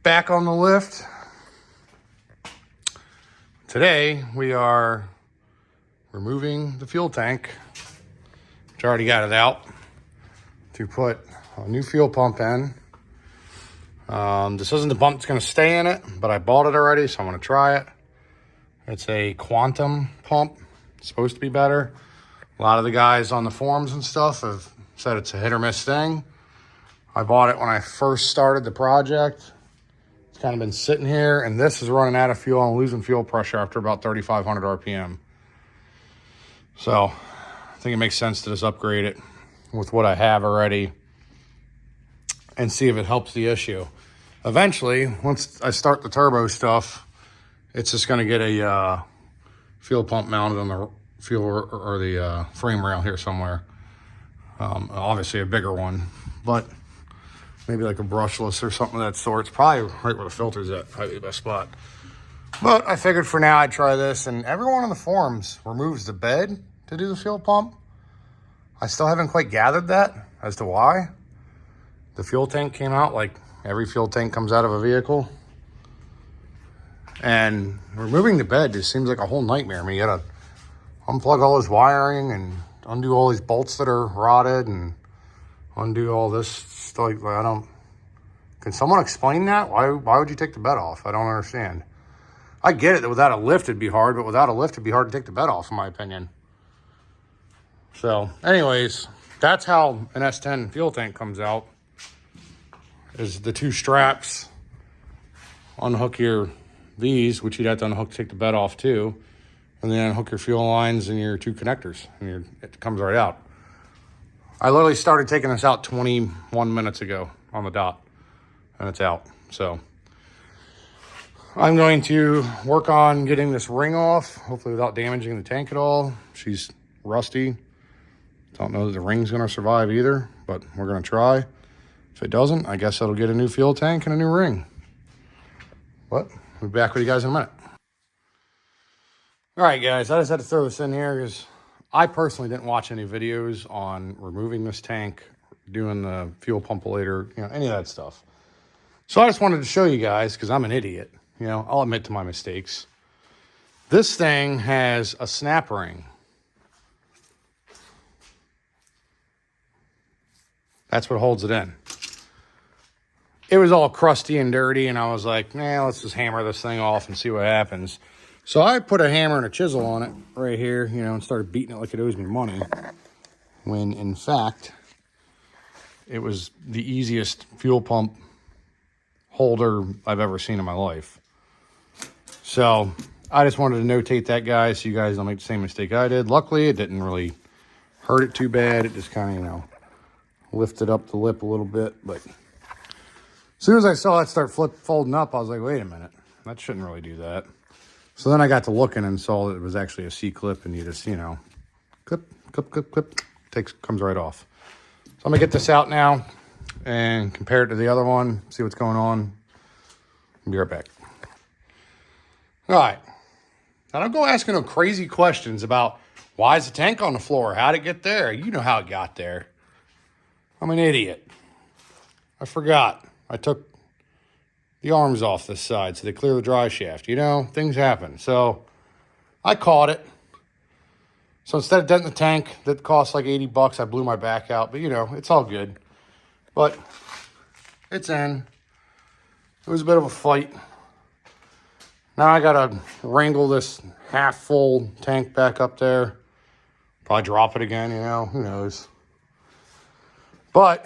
back on the lift. Today we are removing the fuel tank, which I already got it out, to put a new fuel pump in. This isn't the pump that's going to stay in it, but I bought it already, so I'm going to try it. It's a quantum pump. It's supposed to be better. A lot of the guys on the forums and stuff have said it's a hit or miss thing. I bought it when I first started the project. It's kind of been sitting here, and this is running out of fuel. I'm losing fuel pressure after about 3,500 RPM. So I think it makes sense to just upgrade it with what I have already and see if it helps the issue. Eventually, once I start the turbo stuff, it's just going to get a fuel pump mounted on the fuel or the frame rail here somewhere. Obviously a bigger one, but maybe like a brushless or something of that sort. It's probably right where the filter's at, probably the best spot. But I figured for now I'd try this, and everyone on the forums removes the bed to do the fuel pump. I still haven't quite gathered that as to why. The fuel tank came out like every fuel tank comes out of a vehicle. And removing the bed just seems like a whole nightmare. I mean, you gotta unplug all this wiring and undo all these bolts that are rotted and undo all this stuff. I don't, can someone explain that? Why would you take the bed off? I don't understand. I get it that without a lift it'd be hard, but without a lift it'd be hard to take the bed off, in my opinion. So anyways, that's how an S10 fuel tank comes out, is the two straps. Unhook your these, which you'd have to unhook to take the bed off too, and then unhook your fuel lines and your two connectors, and it comes right out. I literally started taking this out 21 minutes ago on the dot, and it's out. So I'm going to work on getting this ring off, hopefully without damaging the tank at all. She's rusty. Don't know that the ring's going to survive either, but we're going to try. If it doesn't, I guess it'll get a new fuel tank and a new ring. But we'll be back with you guys in a minute. All right, guys, I just had to throw this in here because I personally didn't watch any videos on removing this tank, doing the fuel pump later, any of that stuff. So I just wanted to show you guys, because I'm an idiot. I'll admit to my mistakes. This thing has a snap ring. That's what holds it in. It was all crusty and dirty, and I was like, let's just hammer this thing off and see what happens. So I put a hammer and a chisel on it right here, and started beating it like it owes me money. When, in fact, it was the easiest fuel pump holder I've ever seen in my life. So I just wanted to notate that, guys, so you guys don't make the same mistake I did. Luckily, it didn't really hurt it too bad. It just kind of, lifted up the lip a little bit, but as soon as I saw that start folding up, I was like, wait a minute, that shouldn't really do that. So then I got to looking and saw that it was actually a C-clip, and you just, clip, comes right off. So I'm gonna get this out now and compare it to the other one, see what's going on. I'll be right back. All right, now don't go asking no crazy questions about why is the tank on the floor? How'd it get there? You know how it got there. I'm an idiot. I forgot. I took the arms off this side so they clear the dry shaft. Things happen. So I caught it. So instead of denting the tank, that cost like 80 bucks, I blew my back out. But, it's all good. But it's in. It was a bit of a fight. Now I got to wrangle this half-full tank back up there. Probably drop it again, who knows. But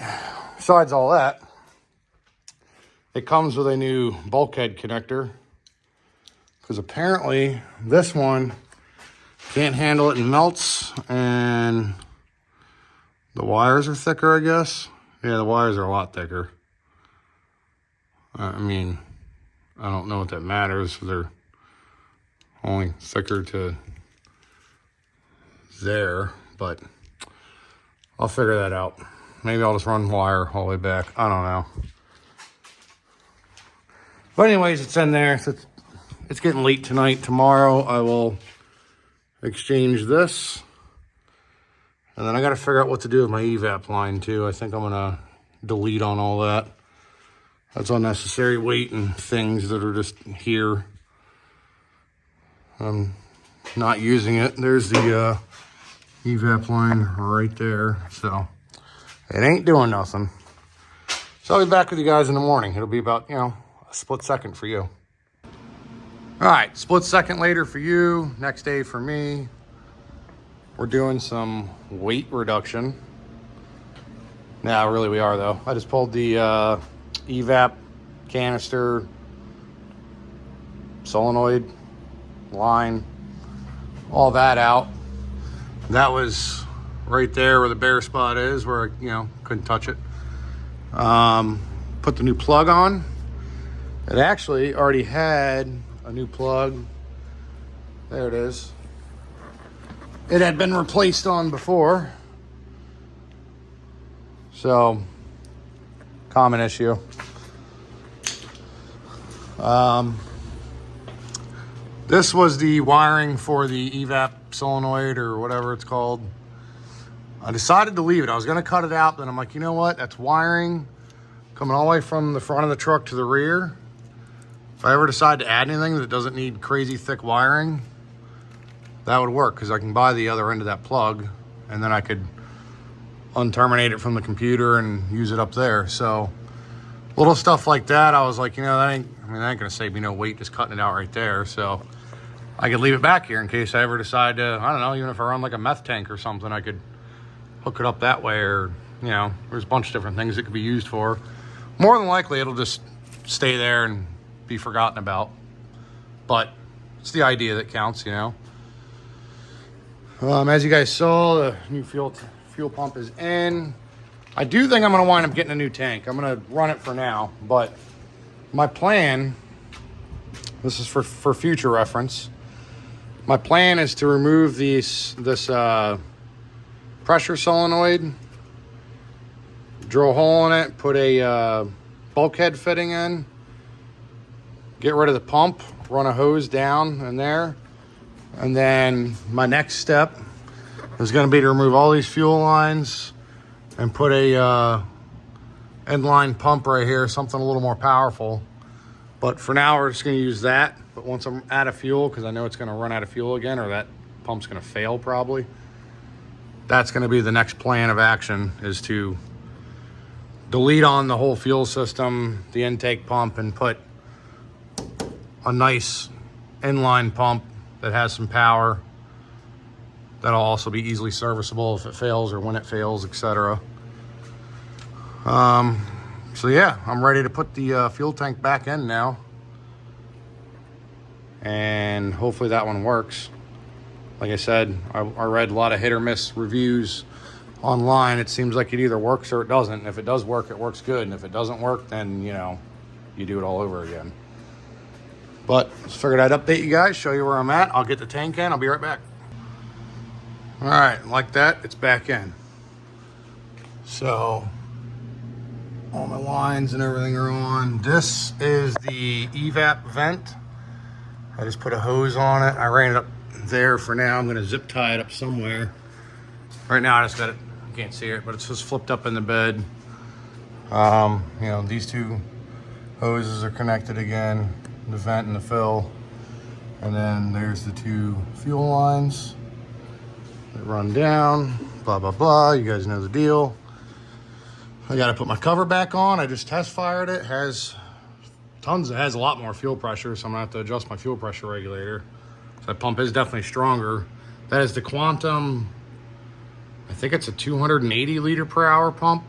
besides all that, it comes with a new bulkhead connector, because apparently this one can't handle it and melts, and the wires are thicker, I guess. Yeah, the wires are a lot thicker. I mean, I don't know what that matters. They're only thicker to there, but I'll figure that out. Maybe I'll just run wire all the way back. I don't know. But anyways, it's in there. It's getting late tonight. Tomorrow I will exchange this. And then I got to figure out what to do with my evap line too. I think I'm going to delete on all that That's unnecessary weight and things that are just here. I'm not using it. There's the evap line right there. So it ain't doing nothing. So I'll be back with you guys in the morning. It'll be about, you know, a split second for you. All right, split second later for you. Next day for me. We're doing some weight reduction. Nah, really we are though. I just pulled the evap canister, solenoid, line, all that out. That was right there where the bare spot is, where I, you know, couldn't touch it. Put the new plug on. It actually already had a new plug. There it is. It had been replaced on before. So, common issue. This was the wiring for the evap solenoid or whatever it's called. I decided to leave it. I was going to cut it out, then I'm like, you know what? That's wiring coming all the way from the front of the truck to the rear. If I ever decide to add anything that doesn't need crazy thick wiring, that would work, because I can buy the other end of that plug and then I could unterminate it from the computer and use it up there. So little stuff like that, I was like, you know, that ain't going to save me no weight just cutting it out right there. So I could leave it back here in case I ever decide to, I don't know, even if I run like a meth tank or something, I could hook it up that way, or, you know, there's a bunch of different things it could be used for. More than likely, it'll just stay there and be forgotten about. But it's the idea that counts, you know. As you guys saw, the new fuel pump is in. I do think I'm going to wind up getting a new tank. I'm going to run it for now, but my plan, this is for future reference, my plan is to remove this pressure solenoid, drill a hole in it, put a bulkhead fitting in, get rid of the pump, run a hose down in there, and then my next step is going to be to remove all these fuel lines and put a end line pump right here, something a little more powerful. But for now, we're just going to use that. But once I'm out of fuel, because I know it's going to run out of fuel again, or that pump's going to fail probably, that's going to be the next plan of action, is to delete on the whole fuel system, the intake pump, and put a nice inline pump that has some power that'll also be easily serviceable if it fails or when it fails, etc. So yeah, I'm ready to put the fuel tank back in now, and hopefully that one works. Like I said, I read a lot of hit or miss reviews online. It seems like it either works or it doesn't. And if it does work, it works good, and if it doesn't work, then, you know, you do it all over again. But just figured I'd update you guys, show you where I'm at. I'll get the tank in. I'll be right back. All right, like that, it's back in. So all my lines and everything are on. This is the evap vent. I just put a hose on it. I ran it up there for now. I'm gonna zip tie it up somewhere. Right now I just got it, you can't see it, but it's just flipped up in the bed. You know, these two hoses are connected again, the vent and the fill. And then there's the two fuel lines that run down, blah, blah, blah. You guys know the deal. I got to put my cover back on. I just test fired it. It has a lot more fuel pressure, so I'm gonna have to adjust my fuel pressure regulator. So that pump is definitely stronger. That is the Quantum, I think it's a 280 liter per hour pump.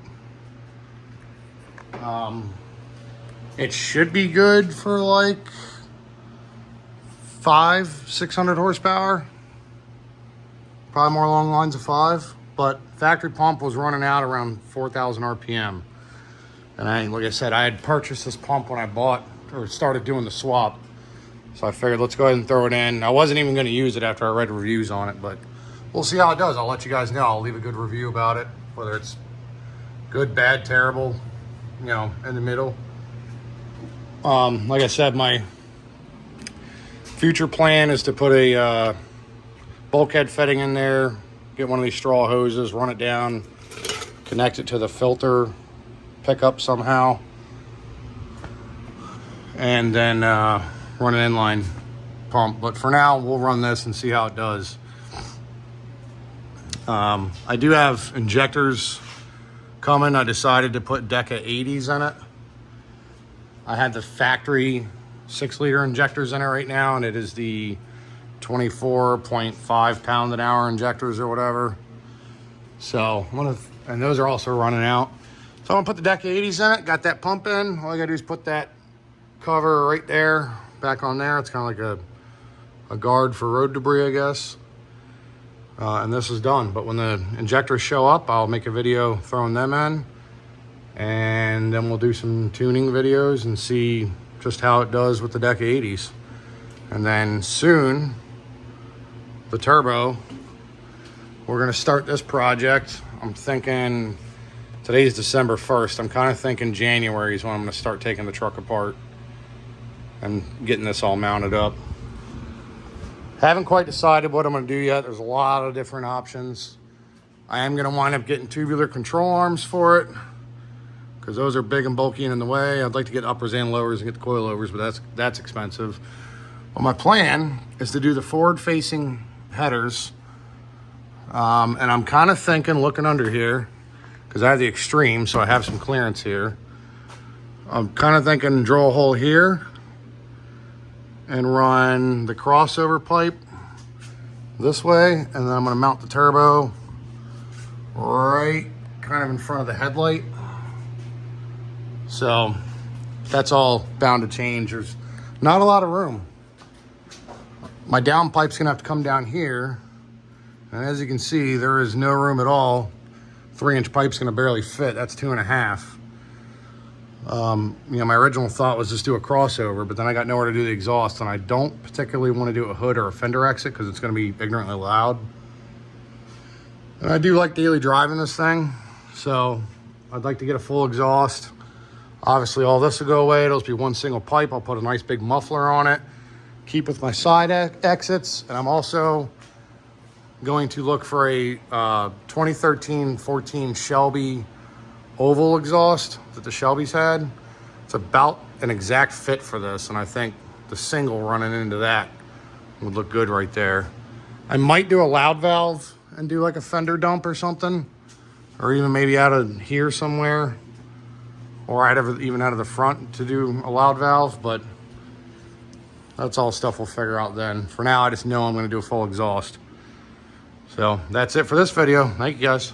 It should be good for like 600 horsepower. Probably more along the lines of 5, but factory pump was running out around 4,000 RPM. And like I said, I had purchased this pump when I bought or started doing the swap. So I figured let's go ahead and throw it in. I wasn't even going to use it after I read reviews on it, but we'll see how it does. I'll let you guys know. I'll leave a good review about it, whether it's good, bad, terrible, you know, in the middle. Like I said, my future plan is to put a bulkhead fitting in there, get one of these straw hoses, run it down, connect it to the filter pickup somehow, and then run an inline pump. But for now, we'll run this and see how it does. I do have injectors coming. I decided to put Deca 80s in it. I had the factory 6-liter injectors in it right now, and it is the 24.5 pound an hour injectors or whatever. So and those are also running out. So I'm gonna put the Deca 80s in it, got that pump in. All I gotta do is put that cover right there, back on there. It's kind of like a guard for road debris, I guess. And this is done. But when the injectors show up, I'll make a video throwing them in. And then we'll do some tuning videos and see just how it does with the Deca 80s. And then soon, the turbo, we're gonna start this project. I'm thinking, today's December 1st. I'm kind of thinking January is when I'm gonna start taking the truck apart and getting this all mounted up. Haven't quite decided what I'm gonna do yet. There's a lot of different options. I am gonna wind up getting tubular control arms for it, because those are big and bulky and in the way. I'd like to get uppers and lowers and get the coilovers, but that's expensive. Well, my plan is to do the forward-facing headers, and I'm kind of thinking, looking under here, because I have the extreme, so I have some clearance here. I'm kind of thinking drill a hole here and run the crossover pipe this way, and then I'm going to mount the turbo right kind of in front of the headlight. So that's all bound to change. There's not a lot of room. My down pipe's gonna have to come down here, and as you can see, there is no room at all. 3-inch pipe's gonna barely fit. That's 2.5. You know, my original thought was just do a crossover, but then I got nowhere to do the exhaust, and I don't particularly want to do a hood or a fender exit because it's gonna be ignorantly loud. And I do like daily driving this thing, so I'd like to get a full exhaust. Obviously, all this will go away. It'll just be one single pipe. I'll put a nice big muffler on it. Keep with my side exits. And I'm also going to look for a 2013-14 Shelby oval exhaust that the Shelbys had. It's about an exact fit for this. And I think the single running into that would look good right there. I might do a loud valve and do like a fender dump or something. Or even maybe out of here somewhere. Or even out of the front to do a loud valve, but that's all stuff we'll figure out then. For now, I just know I'm gonna do a full exhaust. So that's it for this video. Thank you guys.